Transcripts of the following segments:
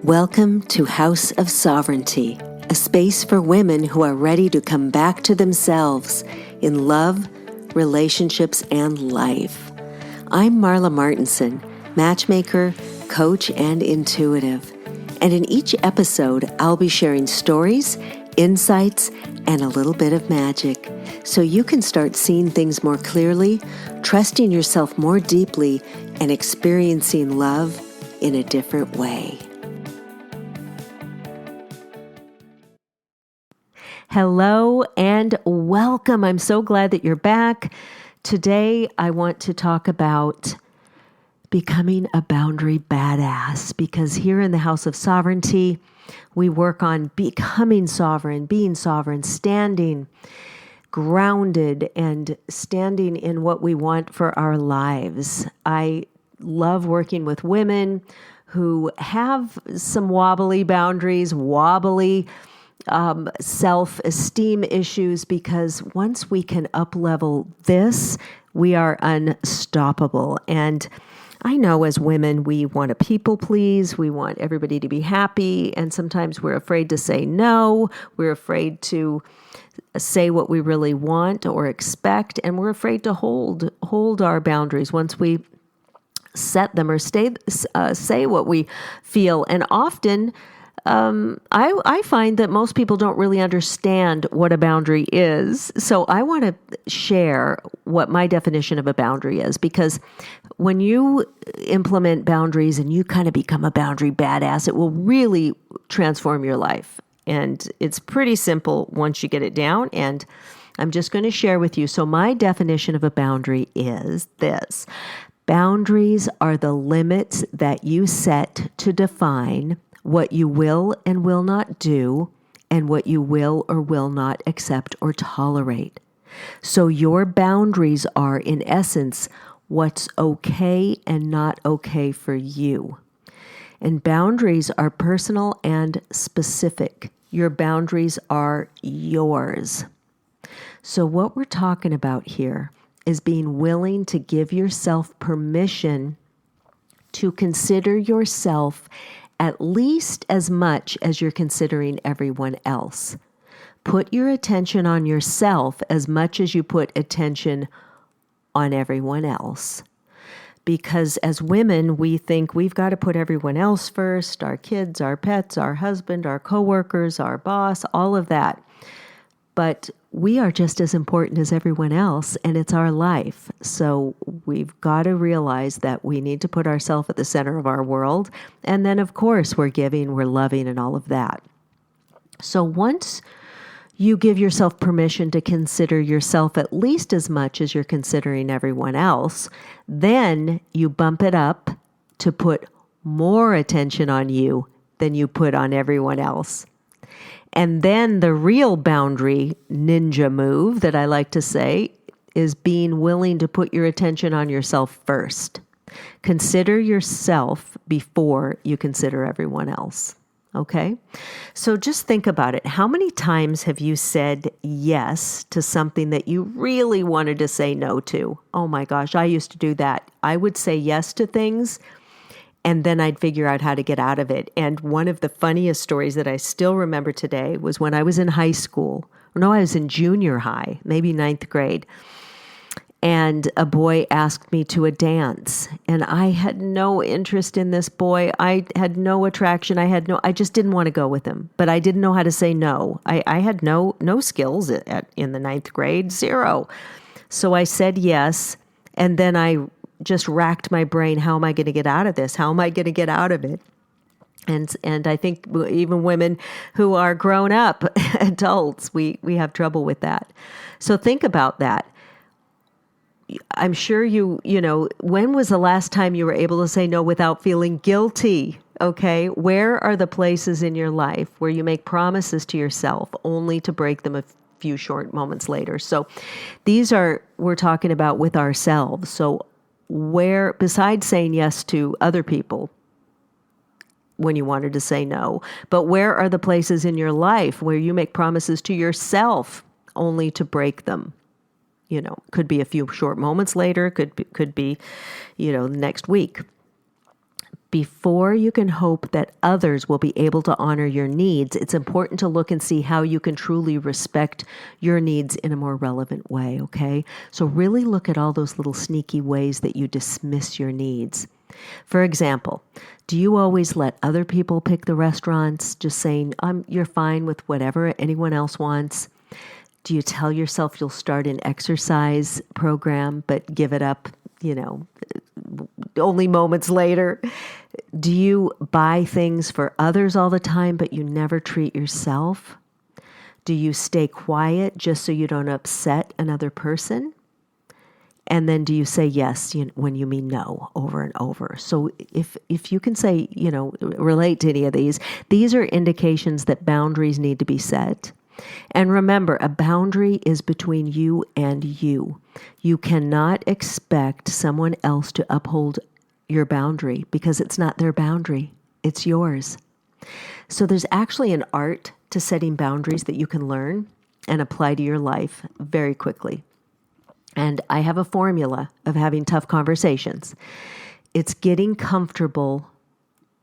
Welcome to House of Sovereignty, a space for women who are ready to come back to themselves in love, relationships, and life. I'm Marla Martinson, matchmaker, coach, and intuitive. And in each episode, I'll be sharing stories, insights, and a little bit of magic so you can start seeing things more clearly, trusting yourself more deeply, and experiencing love in a different way. Hello and welcome. I'm so glad that you're back. Today, I want to talk about becoming a boundary badass, because here in the House of Sovereignty, we work on becoming sovereign, being sovereign, standing grounded and standing in what we want for our lives. I love working with women who have some wobbly boundaries, wobbly self-esteem issues, because once we can up-level this, we are unstoppable. And I know as women, we want to people please. We want everybody to be happy. And sometimes we're afraid to say no. We're afraid to say what we really want or expect. And we're afraid to hold our boundaries once we set them or say what we feel. And often, I find that most people don't really understand what a boundary is. So I want to share what my definition of a boundary is, because when you implement boundaries and you kind of become a boundary badass, it will really transform your life. And it's pretty simple once you get it down. And I'm just going to share with you. So my definition of a boundary is this. Boundaries are the limits that you set to define what you will and will not do, and what you will or will not accept or tolerate. So your boundaries are, in essence, what's okay and not okay for you. And boundaries are personal and specific. Your boundaries are yours. So what we're talking about here is being willing to give yourself permission to consider yourself at least as much as you're considering everyone else. Put your attention on yourself as much as you put attention on everyone else. Because as women, we think we've got to put everyone else first, our kids, our pets, our husband, our coworkers, our boss, all of that. But we are just as important as everyone else, and it's our life. So we've got to realize that we need to put ourselves at the center of our world. And then, of course, we're giving, we're loving, and all of that. So once you give yourself permission to consider yourself at least as much as you're considering everyone else, then you bump it up to put more attention on you than you put on everyone else. And then the real boundary ninja move that I like to say is being willing to put your attention on yourself first. Consider yourself before you consider everyone else. Okay? So just think about it. How many times have you said yes to something that you really wanted to say no to? Oh my gosh, I used to do that. I would say yes to things, and then I'd figure out how to get out of it. And one of the funniest stories that I still remember today was when I was in high school. No, I was in junior high, maybe 9th grade. And a boy asked me to a dance. And I had no interest in this boy. I had no attraction. I just didn't want to go with him. But I didn't know how to say no. I had no skills in the 9th grade, zero. So I said yes. And then I just racked my brain. How am I going to get out of this? How am I going to get out of it? And I think even women who are grown up adults, we have trouble with that. So think about that. I'm sure you know, when was the last time you were able to say no without feeling guilty? Okay. Where are the places in your life where you make promises to yourself only to break them a few short moments later? So we're talking about with ourselves. So where, besides saying yes to other people when you wanted to say no, but where are the places in your life where you make promises to yourself only to break them? You know, could be a few short moments later, could be, next week. Before you can hope that others will be able to honor your needs, it's important to look and see how you can truly respect your needs in a more relevant way, okay? So really look at all those little sneaky ways that you dismiss your needs. For example, do you always let other people pick the restaurants, just saying, you're fine with whatever anyone else wants? Do you tell yourself you'll start an exercise program but give it up, only moments later? Do you buy things for others all the time, but you never treat yourself? Do you stay quiet just so you don't upset another person? And then do you say yes when you mean no over and over? So if you can say, relate to any of these are indications that boundaries need to be set. And remember, a boundary is between you and you. You cannot expect someone else to uphold your boundary because it's not their boundary. It's yours. So there's actually an art to setting boundaries that you can learn and apply to your life very quickly. And I have a formula of having tough conversations. It's getting comfortable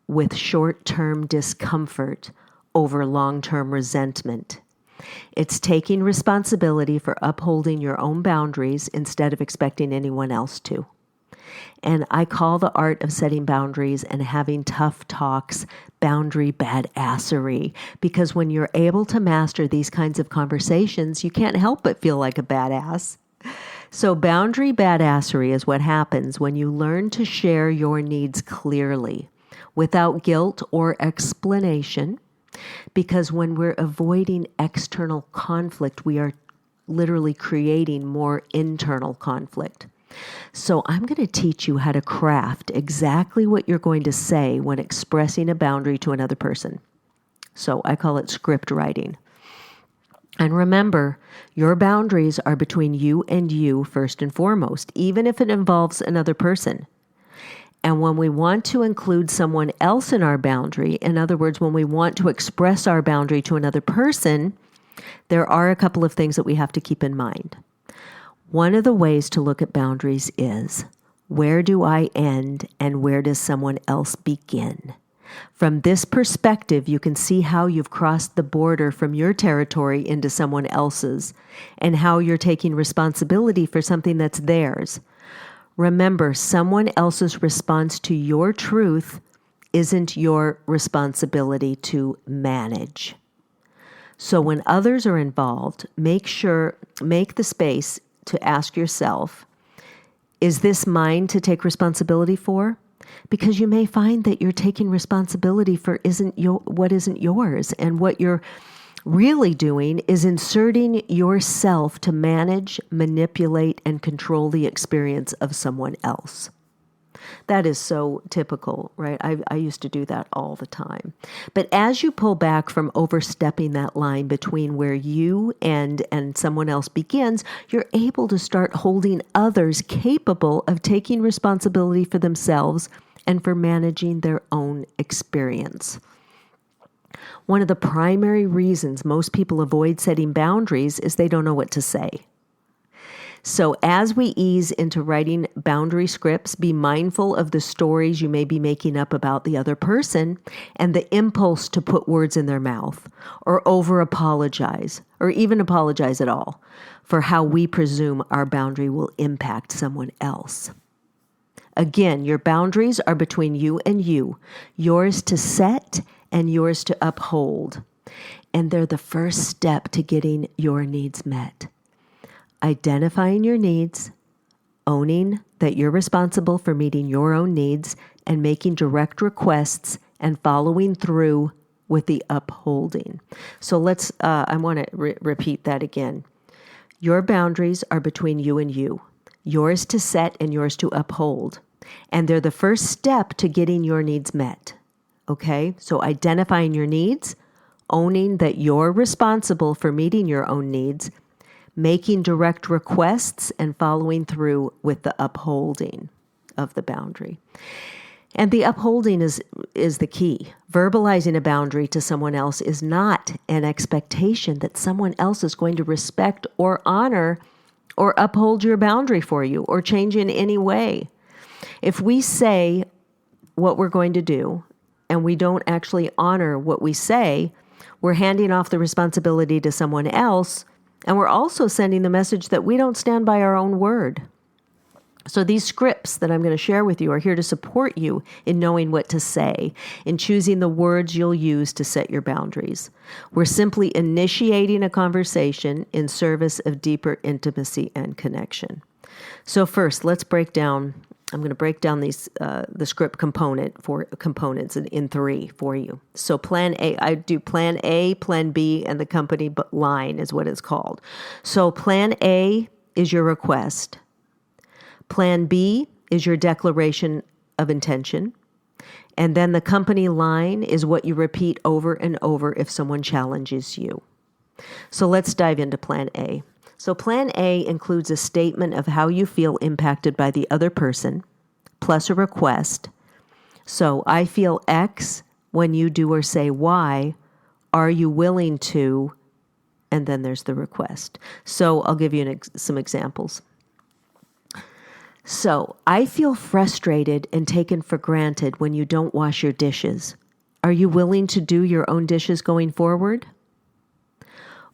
with short-term discomfort over long-term resentment. It's taking responsibility for upholding your own boundaries instead of expecting anyone else to. And I call the art of setting boundaries and having tough talks boundary badassery, because when you're able to master these kinds of conversations, you can't help but feel like a badass. So boundary badassery is what happens when you learn to share your needs clearly, without guilt or explanation, because when we're avoiding external conflict, we are literally creating more internal conflict. So I'm going to teach you how to craft exactly what you're going to say when expressing a boundary to another person. So I call it script writing. And remember, your boundaries are between you and you first and foremost, even if it involves another person. And when we want to include someone else in our boundary, in other words, when we want to express our boundary to another person, there are a couple of things that we have to keep in mind. One of the ways to look at boundaries is, where do I end and where does someone else begin? From this perspective, you can see how you've crossed the border from your territory into someone else's and how you're taking responsibility for something that's theirs. Remember, someone else's response to your truth isn't your responsibility to manage. So when others are involved, make the space to ask yourself, is this mine to take responsibility for? Because you may find that you're taking responsibility for what isn't yours. And what you're really doing is inserting yourself to manage, manipulate, and control the experience of someone else. That is so typical, right? I used to do that all the time. But as you pull back from overstepping that line between where you and someone else begins, you're able to start holding others capable of taking responsibility for themselves and for managing their own experience. One of the primary reasons most people avoid setting boundaries is they don't know what to say. So as we ease into writing boundary scripts, be mindful of the stories you may be making up about the other person and the impulse to put words in their mouth or over-apologize or even apologize at all for how we presume our boundary will impact someone else. Again, your boundaries are between you and you, yours to set and yours to uphold. And they're the first step to getting your needs met. Identifying your needs, owning that you're responsible for meeting your own needs, and making direct requests and following through with the upholding. So I want to repeat that again. Your boundaries are between you and you, yours to set and yours to uphold. And they're the first step to getting your needs met. Okay? So identifying your needs, owning that you're responsible for meeting your own needs, making direct requests, and following through with the upholding of the boundary. And the upholding is the key. Verbalizing a boundary to someone else is not an expectation that someone else is going to respect or honor or uphold your boundary for you or change in any way. If we say, what we're going to do and we don't actually honor what we say, we're handing off the responsibility to someone else, and we're also sending the message that we don't stand by our own word. So these scripts that I'm going to share with you are here to support you in knowing what to say, in choosing the words you'll use to set your boundaries. We're simply initiating a conversation in service of deeper intimacy and connection. So first, let's break down. I'm going to break down these the script components in three for you. So plan A, I do plan A, plan B, and the company line is what it's called. So plan A is your request. Plan B is your declaration of intention. And then the company line is what you repeat over and over if someone challenges you. So let's dive into plan A. So plan A includes a statement of how you feel impacted by the other person, plus a request. So I feel X when you do or say Y. Are you willing to? And then there's the request. So I'll give you some examples. So, I feel frustrated and taken for granted when you don't wash your dishes. Are you willing to do your own dishes going forward?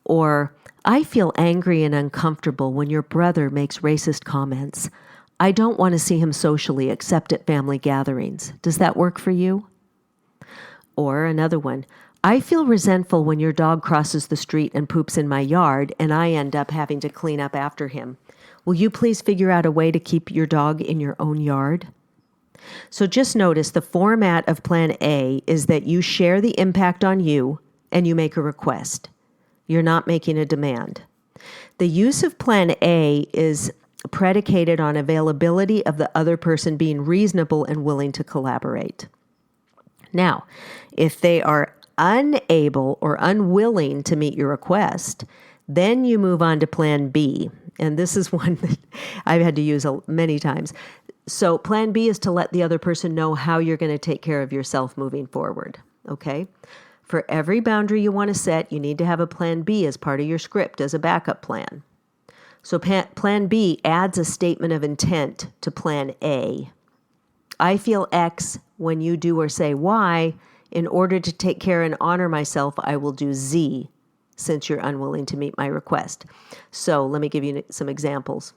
Or, I feel angry and uncomfortable when your brother makes racist comments. I don't want to see him socially except at family gatherings. Does that work for you? Or another one. I feel resentful when your dog crosses the street and poops in my yard and I end up having to clean up after him. Will you please figure out a way to keep your dog in your own yard? So just notice the format of Plan A is that you share the impact on you and you make a request. You're not making a demand. The use of Plan A is predicated on availability of the other person being reasonable and willing to collaborate. Now, if they are unable or unwilling to meet your request, then you move on to Plan B. And this is one that I've had to use many times. So Plan B is to let the other person know how you're going to take care of yourself moving forward. Okay? For every boundary you want to set, you need to have a Plan B as part of your script as a backup plan. So Plan B adds a statement of intent to Plan A. I feel X when you do or say Y. In order to take care and honor myself, I will do Z, since you're unwilling to meet my request. So let me give you some examples.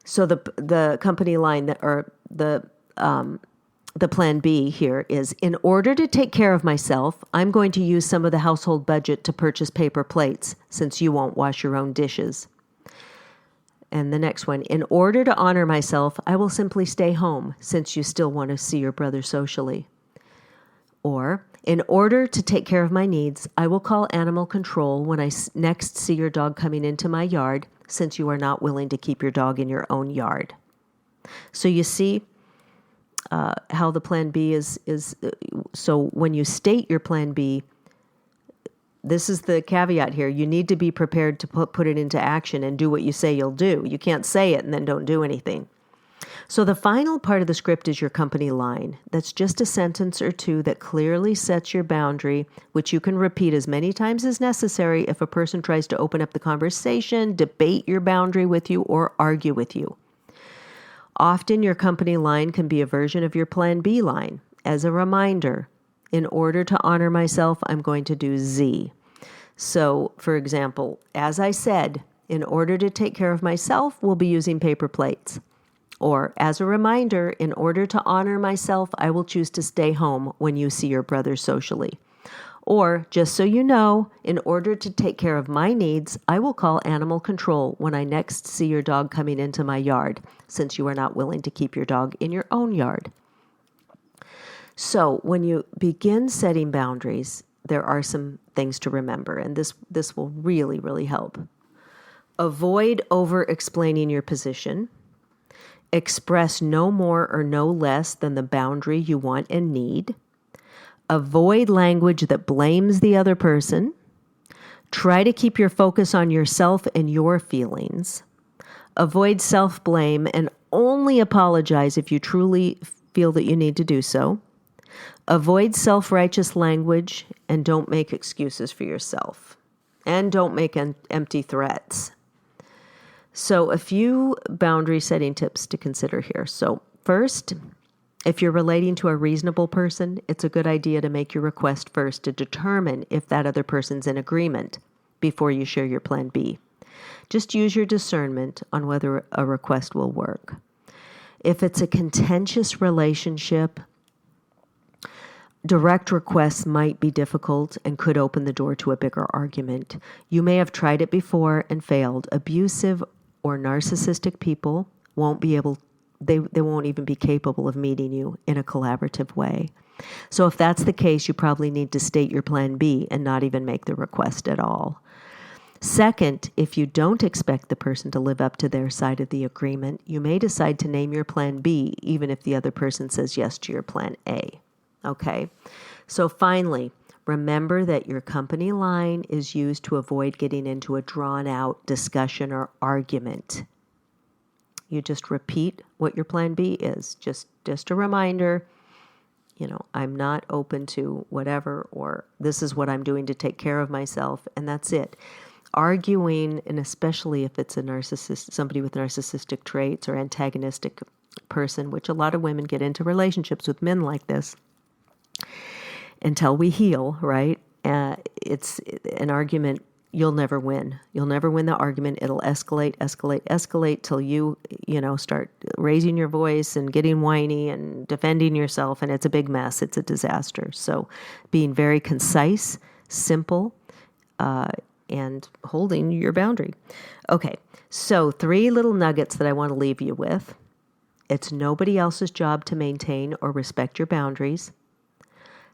So the company line or the Plan B here is, in order to take care of myself, I'm going to use some of the household budget to purchase paper plates, since you won't wash your own dishes. And the next one, in order to honor myself, I will simply stay home, since you still want to see your brother socially. Or, in order to take care of my needs, I will call animal control when I next see your dog coming into my yard, since you are not willing to keep your dog in your own yard. So you see how the Plan B is. So when you state your Plan B, this is the caveat here. You need to be prepared to put it into action and do what you say you'll do. You can't say it and then don't do anything. So the final part of the script is your company line. That's just a sentence or two that clearly sets your boundary, which you can repeat as many times as necessary if a person tries to open up the conversation, debate your boundary with you, or argue with you. Often your company line can be a version of your Plan B line. As a reminder, in order to honor myself, I'm going to do Z. So, for example, as I said, in order to take care of myself, we'll be using paper plates. Or, as a reminder, in order to honor myself, I will choose to stay home when you see your brother socially. Or, just so you know, in order to take care of my needs, I will call animal control when I next see your dog coming into my yard, since you are not willing to keep your dog in your own yard. So, when you begin setting boundaries, there are some things to remember, and this will really, really help. Avoid over-explaining your position. Express no more or no less than the boundary you want and need. Avoid language that blames the other person. Try to keep your focus on yourself and your feelings. Avoid self-blame and only apologize if you truly feel that you need to do so. Avoid self-righteous language and don't make excuses for yourself. And don't make empty threats. So a few boundary setting tips to consider here. So first, If you're relating to a reasonable person, it's a good idea to make your request first to determine if that other person's in agreement before you share your plan B. Just use your discernment on whether a request will work. If it's a contentious relationship, direct requests might be difficult and could open the door to a bigger argument. You may have tried it before and failed. Abusive or narcissistic people won't be able They won't even be capable of meeting you in a collaborative way. So if that's the case, you probably need to state your plan B and not even make the request at all. Second, if you don't expect the person to live up to their side of the agreement, you may decide to name your plan B even if the other person says yes to your plan A. Okay? So finally, remember that your company line is used to avoid getting into a drawn-out discussion or argument. You just repeat what your plan B is. Just a reminder, I'm not open to whatever, or this is what I'm doing to take care of myself, and that's it. Arguing, and especially if it's a narcissist, somebody with narcissistic traits or antagonistic person, which a lot of women get into relationships with men like this until we heal, right? It's an argument. You'll never win. You'll never win the argument. It'll escalate till you start raising your voice and getting whiny and defending yourself, and it's a big mess. It's a disaster. So being very concise, simple, and holding your boundary. Okay, so 3 little nuggets that I want to leave you with. It's nobody else's job to maintain or respect your boundaries.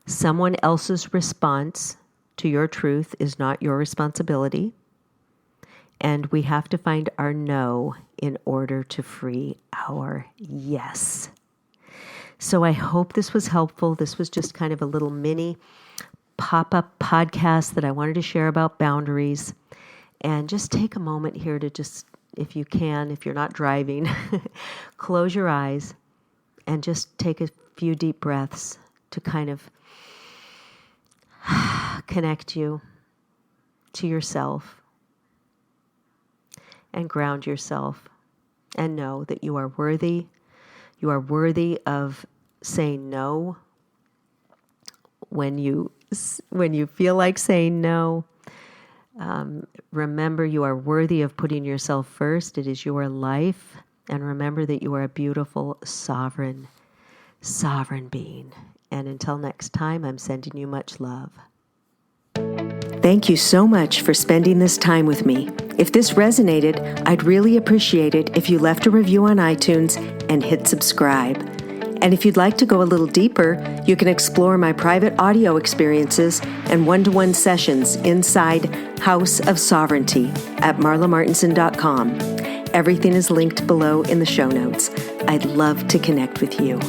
Someone else's response to your truth is not your responsibility. And we have to find our no in order to free our yes. So I hope this was helpful. This was just kind of a little mini pop-up podcast that I wanted to share about boundaries. And just take a moment here to just, if you can, if you're not driving, close your eyes and just take a few deep breaths to kind of connect you to yourself and ground yourself and know that you are worthy. You are worthy of saying no when you feel like saying no. Remember, you are worthy of putting yourself first. It is your life. And remember that you are a beautiful, sovereign being. And until next time, I'm sending you much love. Thank you so much for spending this time with me. If this resonated, I'd really appreciate it if you left a review on iTunes and hit subscribe. And if you'd like to go a little deeper, you can explore my private audio experiences and one-to-one sessions inside House of Sovereignty at marlamartinson.com. Everything is linked below in the show notes. I'd love to connect with you.